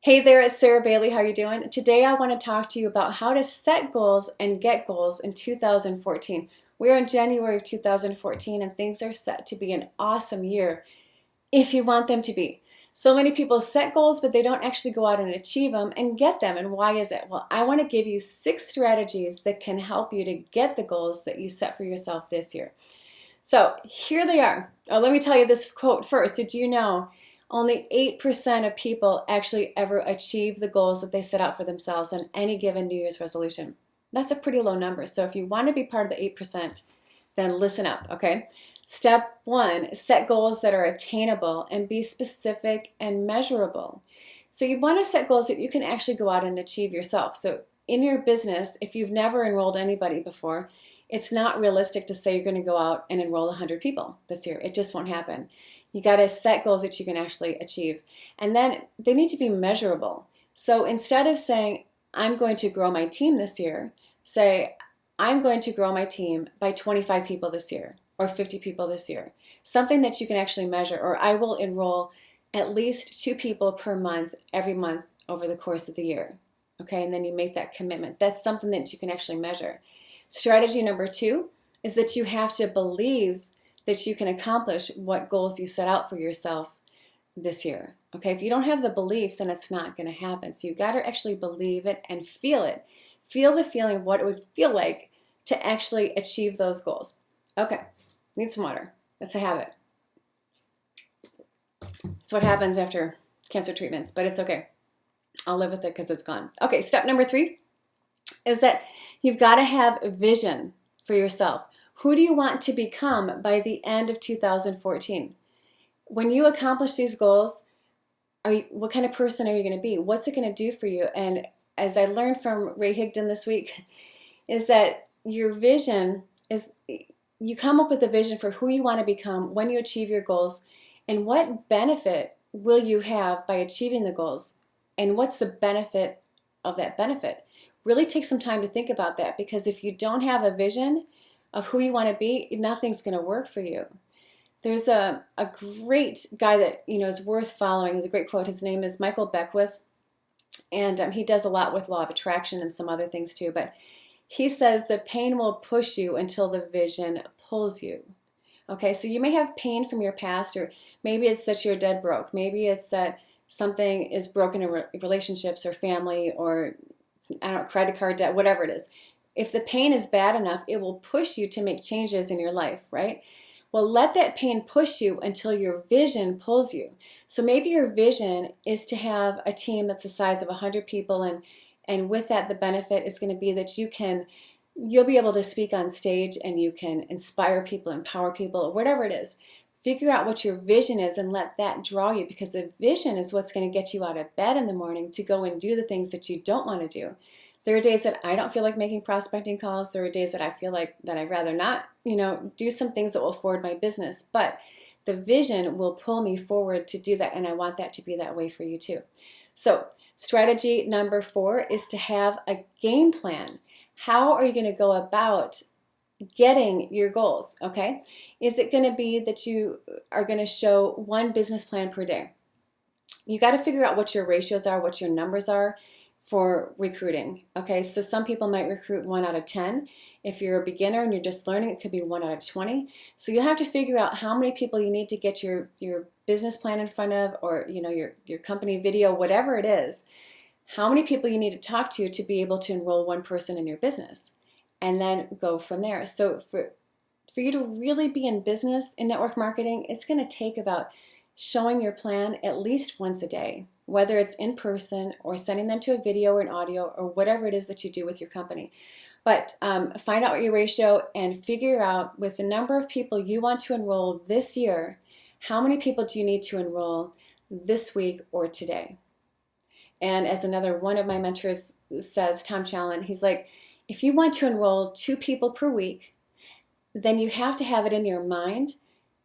Hey there, it's Sarah Bailey. How you doing? Today I want to talk to you about how to set goals and get goals in 2014. We're in January of 2014 and things are set to be an awesome year if you want them to be. So many people set goals, but they don't actually go out and achieve them and get them. And why is it? Well, I want to give you 6 strategies that can help you to get the goals that you set for yourself this year. So here they are. Oh, let me tell you this quote first. Did you know only 8% of people actually ever achieve the goals that they set out for themselves on any given New Year's resolution? That's a pretty low number. So if you want to be part of the 8%, then listen up, okay? Step 1, set goals that are attainable and be specific and measurable. So you want to set goals that you can actually go out and achieve yourself. So in your business, if you've never enrolled anybody before, it's not realistic to say you're going to go out and enroll 100 people this year. It just won't happen. You got to set goals that you can actually achieve. And then they need to be measurable. So instead of saying, I'm going to grow my team this year, say, I'm going to grow my team by 25 people this year or 50 people this year. Something that you can actually measure. Or I will enroll at least 2 people per month every month over the course of the year. Okay, and then you make that commitment. That's something that you can actually measure. Strategy number 2 is that you have to believe that you can accomplish what goals you set out for yourself this year. Okay, if you don't have the belief, then it's not going to happen. So you got to actually believe it and feel it. Feel the feeling of what it would feel like to actually achieve those goals. Okay, need some water. That's a habit. It's what happens after cancer treatments, but it's okay. I'll live with it because it's gone. Okay, step number 3 is that you've got to have a vision for yourself. Who do you want to become by the end of 2014? When you accomplish these goals, what kind of person are you going to be? What's it going to do for you? And as I learned from Ray Higdon this week, is that your vision is, you come up with a vision for who you want to become when you achieve your goals, and what benefit will you have by achieving the goals, and what's the benefit of that benefit. Really take some time to think about that, because if you don't have a vision of who you want to be, nothing's going to work for you. There's a great guy that is worth following. There's a great quote. His name is Michael Beckwith, and he does a lot with law of attraction and some other things too. But he says the pain will push you until the vision pulls you. Okay, so you may have pain from your past, or maybe it's that you're dead broke. Maybe it's that something is broken in relationships or family, or credit card debt, whatever it is. If the pain is bad enough, it will push you to make changes in your life, right? Well, let that pain push you until your vision pulls you. So maybe your vision is to have a team that's the size of 100 people, and with that, the benefit is going to be that you'll be able to speak on stage and you can inspire people, empower people, or whatever it is. Figure out what your vision is and let that draw you, because the vision is what's going to get you out of bed in the morning to go and do the things that you don't want to do. There are days that I don't feel like making prospecting calls. There are days that I feel like that I'd rather not, do some things that will forward my business. But the vision will pull me forward to do that, and I want that to be that way for you too. So strategy number 4 is to have a game plan. How are you going to go about getting your goals, okay? Is it going to be that you are going to show one business plan per day? You got to figure out what your ratios are, what your numbers are for recruiting, okay? So some people might recruit 1 out of 10. If you're a beginner and you're just learning, it could be 1 out of 20. So you'll have to figure out how many people you need to get your business plan in front of, or your company video, whatever it is. How many people you need to talk to be able to enroll one person in your business, and then go from there. So for you to really be in business in network marketing, it's going to take about showing your plan at least once a day, whether it's in person or sending them to a video or an audio or whatever it is that you do with your company. But find out what your ratio and figure out, with the number of people you want to enroll this year, how many people do you need to enroll this week or today? And as another one of my mentors says, Tom Challen, he's like, if you want to enroll 2 people per week, then you have to have it in your mind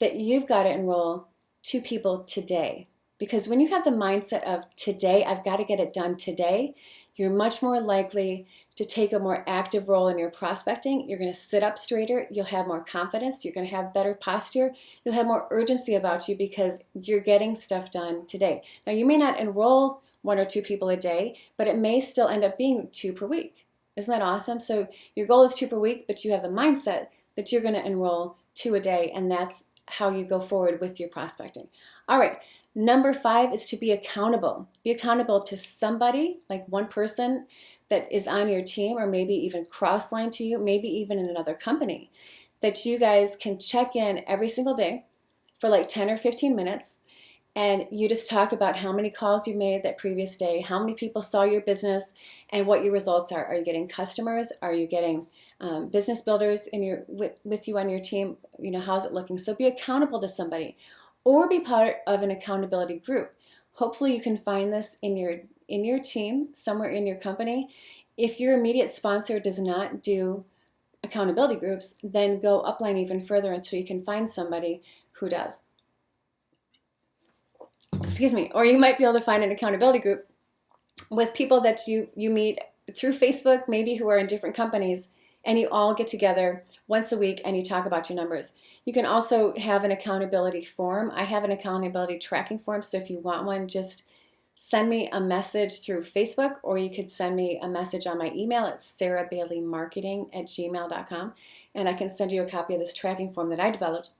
that you've got to enroll 2 people today. Because when you have the mindset of today, I've got to get it done today, you're much more likely to take a more active role in your prospecting. You're going to sit up straighter. You'll have more confidence. You're going to have better posture. You'll have more urgency about you because you're getting stuff done today. Now, you may not enroll 1 or 2 people a day, but it may still end up being 2 per week. Isn't that awesome? So your goal is 2 per week, but you have the mindset that you're going to enroll 2 a day, and that's how you go forward with your prospecting. All right, number 5 is to be accountable. Be accountable to somebody, like one person that is on your team, or maybe even cross-line to you, maybe even in another company, that you guys can check in every single day for like 10 or 15 minutes, and you just talk about how many calls you made that previous day, how many people saw your business, and what your results are. Are you getting customers? Are you getting business builders with you on your team? You know, how's it looking? So be accountable to somebody, or be part of an accountability group. Hopefully you can find this in your team, somewhere in your company. If your immediate sponsor does not do accountability groups, then go upline even further until you can find somebody who does. Excuse me. Or you might be able to find an accountability group with people that you meet through Facebook, maybe who are in different companies, and you all get together once a week and you talk about your numbers. You can also have an accountability form. I have an accountability tracking form, so if you want one, just send me a message through Facebook, or you could send me a message on my email at sarahbaileymarketing@gmail.com, and I can send you a copy of this tracking form that I developed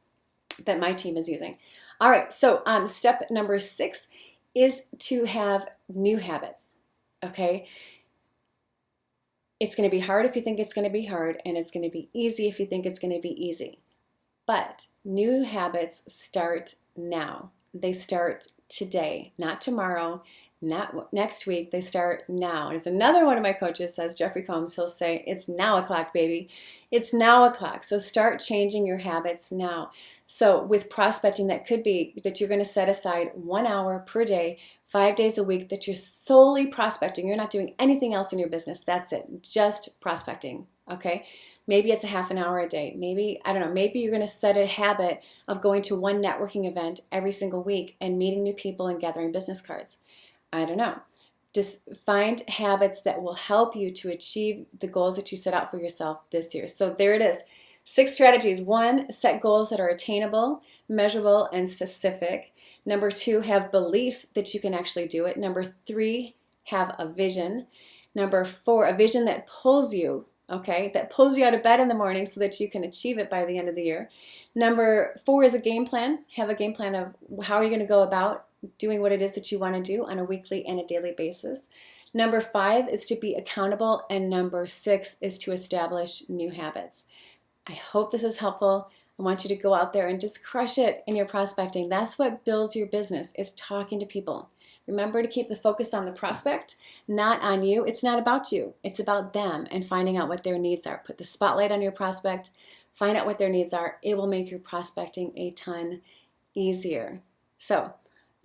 that my team is using. All right, so step number 6 is to have new habits, okay? It's going to be hard if you think it's going to be hard, and it's going to be easy if you think it's going to be easy. But new habits start now. They start today, not tomorrow, not next week. They start now. As another one of my coaches says, Jeffrey Combs, he'll say, it's now o'clock, baby. It's now o'clock. So start changing your habits now. So with prospecting, that could be that you're going to set aside 1 hour per day, 5 days a week, that you're solely prospecting. You're not doing anything else in your business. That's it. Just prospecting. Okay. Maybe it's a half an hour a day. Maybe, I don't know, maybe you're going to set a habit of going to one networking event every single week and meeting new people and gathering business cards. I don't know. Just find habits that will help you to achieve the goals that you set out for yourself this year. So there it is. 6 strategies. 1, set goals that are attainable, measurable, and specific. Number 2, have belief that you can actually do it. Number 3, have a vision. Number 4, a vision that pulls you, okay, that pulls you out of bed in the morning so that you can achieve it by the end of the year. Number 4 is a game plan. Have a game plan of how you're going to go about doing what it is that you want to do on a weekly and a daily basis. Number 5 is to be accountable, and number 6 is to establish new habits. I hope this is helpful. I want you to go out there and just crush it in your prospecting. That's what builds your business, is talking to people. Remember to keep the focus on the prospect, not on you. It's not about you. It's about them and finding out what their needs are. Put the spotlight on your prospect. Find out what their needs are. It will make your prospecting a ton easier. So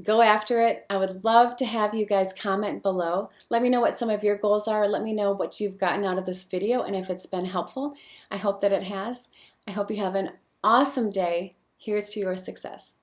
go after it. I would love to have you guys comment below. Let me know what some of your goals are. Let me know what you've gotten out of this video and if it's been helpful. I hope that it has. I hope you have an awesome day. Here's to your success.